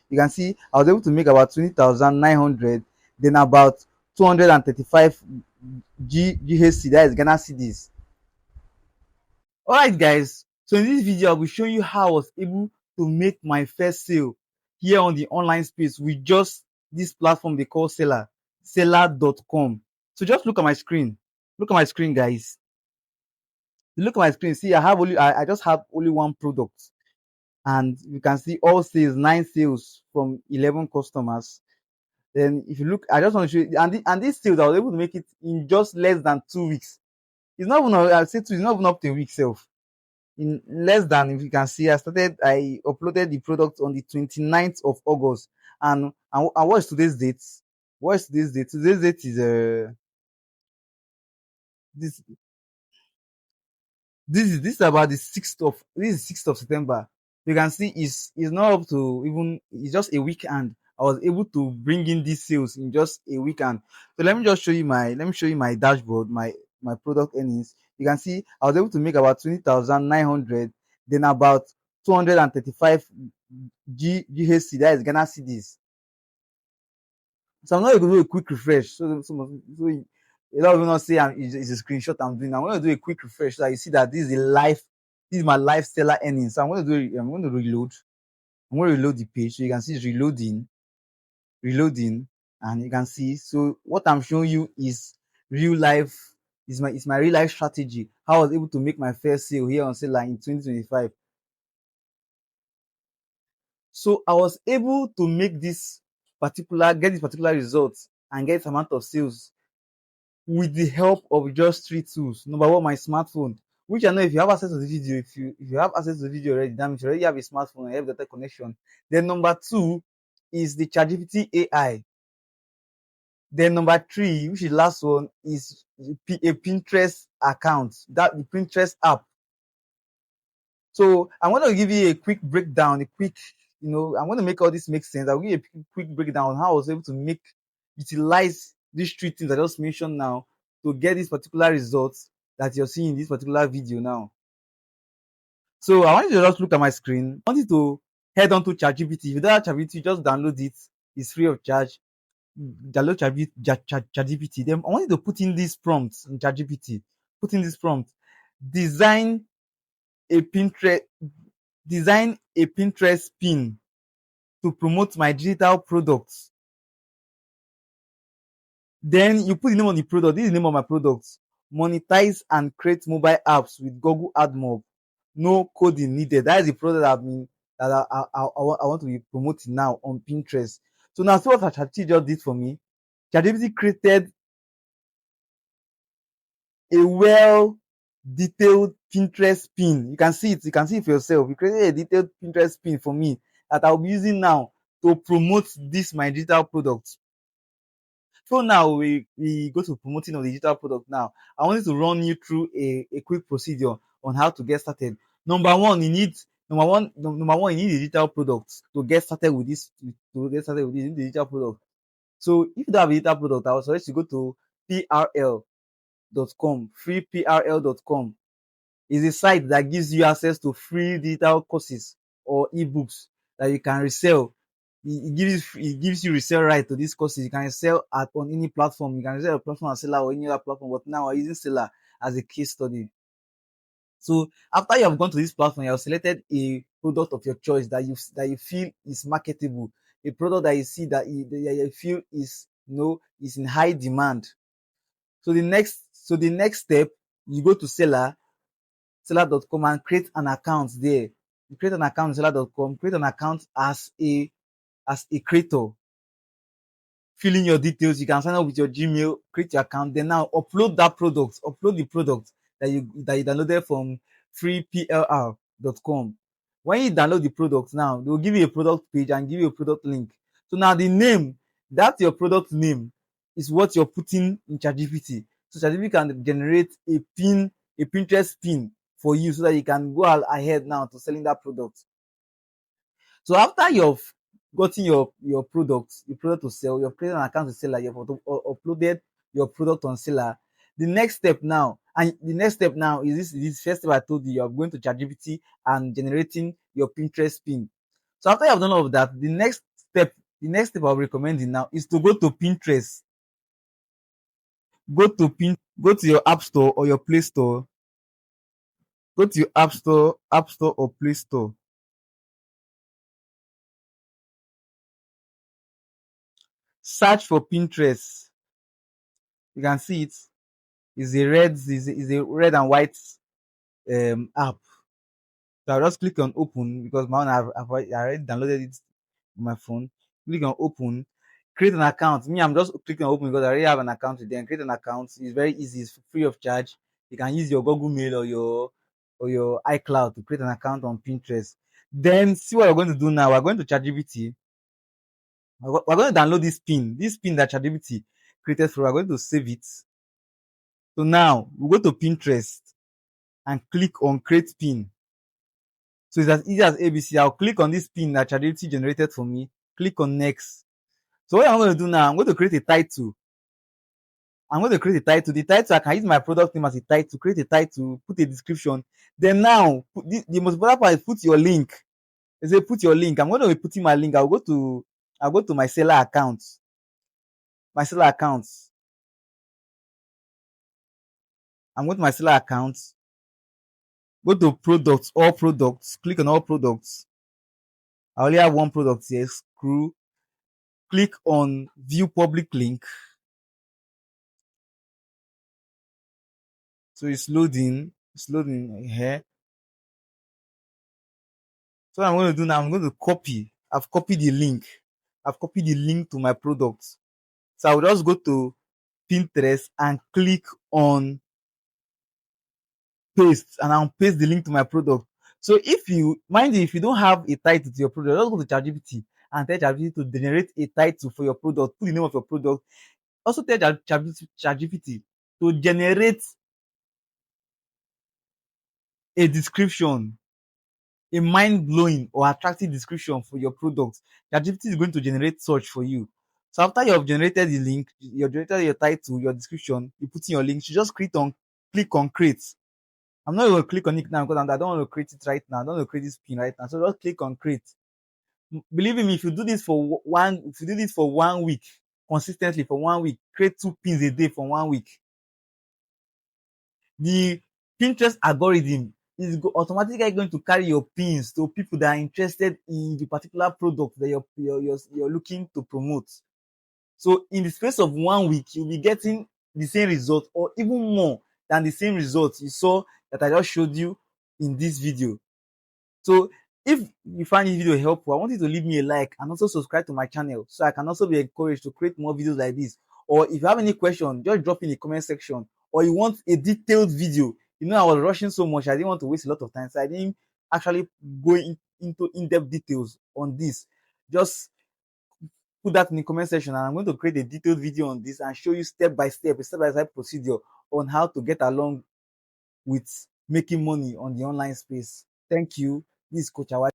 You can see I was able to make about 20,900, then about 235 GHC, that is Ghana cedis. Alright guys, so in this video I'll be showing you how I was able to make my first sale here on the online space with just this platform they call Selar, Selar.com. So just look at my screen. Look at my screen, guys. Look at my screen. See, I just have only one product. And you can see all sales, 9 sales from 11 customers. Then if you look, I just want to show you, and these sales I was able to make it in just less than 2 weeks. It's not even, I'll say two, it's not even up to a week self. In less than, if you can see, I uploaded the product on the 29th of August. And what is today's date? What is today's date? Today's date is this this is about the 6th of September. You can see it's not up to even, it's just a weekend. I was able to bring in these sales in just a weekend. So let me show you my dashboard, my product earnings. You can see I was able to make about 20,900, then about 235 GHC, that is Ghana cedis. So I'm not going to do a quick refresh. So a lot of you not say it's a screenshot I'm doing. I'm going to do a quick refresh so that you see that this is my live Stellar earnings. So I'm going to reload. I'm going to reload the page so you can see it's reloading, and you can see. So what I'm showing you is real life. It's my real life strategy. How I was able to make my first sale here on Stellar in 2025. So I was able to get this particular results and get amount of sales with the help of just 3 tools. Number one, my smartphone, which I know if you have access to the video, if you have access to the video already, that means you already have a smartphone and you have data connection. Then number two is the ChatGPT AI. Then number three, which is the last one, is a Pinterest account, that the Pinterest app. So I'm going to give you a quick breakdown, I'm going to make all this make sense. I'll give you a quick breakdown on how I was able to utilize these 3 things I just mentioned now to get these particular results that you're seeing in this particular video now. So I want you to just look at my screen. I want you to head on to ChatGPT. If you don't have ChatGPT, just download it. It's free of charge. Download ChatGPT. Then I want you to put in these prompts in ChatGPT. Put in this prompt. Design a Pinterest pin to promote my digital products. Then you put the name of the product. This is the name of my products. Monetize and create mobile apps with Google AdMob. No coding needed. That is the product that I want to be promoting now on Pinterest. So now see what ChatGPT just did for me. ChatGPT created a well detailed Pinterest pin. You can see it. You can see it for yourself. You created a detailed Pinterest pin for me that I'll be using now to promote my digital products. So now we go to promoting of the digital product now. I wanted to run you through a quick procedure on how to get started. Number one, you need a digital product to get started with this digital product. So if you don't have a digital product, I would suggest you go to prl.com, freeprl.com. Is a site that gives you access to free digital courses or ebooks that you can resell. It gives you resell right to these courses. You can sell on any platform. You can sell a platform as Seller or any other platform, but now I'm using Seller as a case study. So after you have gone to this platform, you have selected a product of your choice that you feel is marketable, a product that you see that you feel is is in high demand. So the next step, you go to seller.com and create an account there. You create an account on seller.com, create an account as a creator. Fill in your details. You can sign up with your Gmail, create your account. Then now upload the product that you downloaded from freeplr.com. When you download the product now, they'll give you a product page and give you a product link. So now the name, that's your product name, is what you're putting in ChatGPT. So ChatGPT can generate a Pinterest pin for you so that you can go ahead now to selling that product. So after you've gotten your product to sell, you've created an account to Seller, you've uploaded your product on Seller. The next step now is this first step I told you. You're going to ChatGPT and generating your Pinterest pin. So after you have done all of that, the next step, the next step I'll be recommending now is to go to Pinterest. Go to your app store or your play store. Go to your app store or play store. Search for Pinterest. You can see it. Is a red and white app. So I'll just click on open because my own I already downloaded it on my phone. Click on open, create an account. Me, I'm just clicking on open because I already have an account with them. Create an account. It's very easy. It's free of charge. You can use your Google Mail or your iCloud to create an account on Pinterest. Then see what we're going to do now. We're going to ChatGPT. We're going to download this pin. This pin that ChatGPT created for. We're going to save it. So now we go to Pinterest and click on create pin. So it's as easy as ABC. I'll click on this pin that ChatGPT generated for me. Click on next. So what I'm going to do now, I'm going to create a title. I'm going to create a title. The title, I can use my product name as a title, create a title, put a description. Then now, the most important part is put your link. They say put your link. I'm going to be putting my link. I'll go to my seller account. My seller account. I'm going to my seller account. Go to products, all products. Click on all products. I only have one product here. Screw. Click on view public link. So it's loading. It's loading here. So what I'm going to do now, I'm going to copy. I've copied the link. I've copied the link to my product. So I'll just go to Pinterest and click on paste and I'll paste the link to my product. So if you mind if you don't have a title to your product, just go to ChatGPT and tell ChatGPT to generate a title for your product, put the name of your product. Also tell ChatGPT to generate a description, a mind-blowing or attractive description for your product. ChatGPT is going to generate search for you. So after you have generated the link, you have generated your title, your description, you put in your link, you just click on create. I'm not going to click on it now because I don't want to create it right now. I don't want to create this pin right now. So just click on create. Believe me, if you do this for 1 week, consistently for 1 week, create 2 pins a day for 1 week. The Pinterest algorithm is automatically going to carry your pins to people that are interested in the particular product that you're looking to promote. So in the space of 1 week, you'll be getting the same result or even more than the same results you saw that I just showed you in this video. So if you find this video helpful, I want you to leave me a like and also subscribe to my channel so I can also be encouraged to create more videos like this. Or if you have any question, just drop in the comment section. Or you want a detailed video. You know, I was rushing so much, I didn't want to waste a lot of time. So I didn't actually go into in-depth details on this. Just put that in the comment section and I'm going to create a detailed video on this and show you step by step, a step-by-step procedure on how to get along with making money on the online space. Thank you. This is Coach Awad.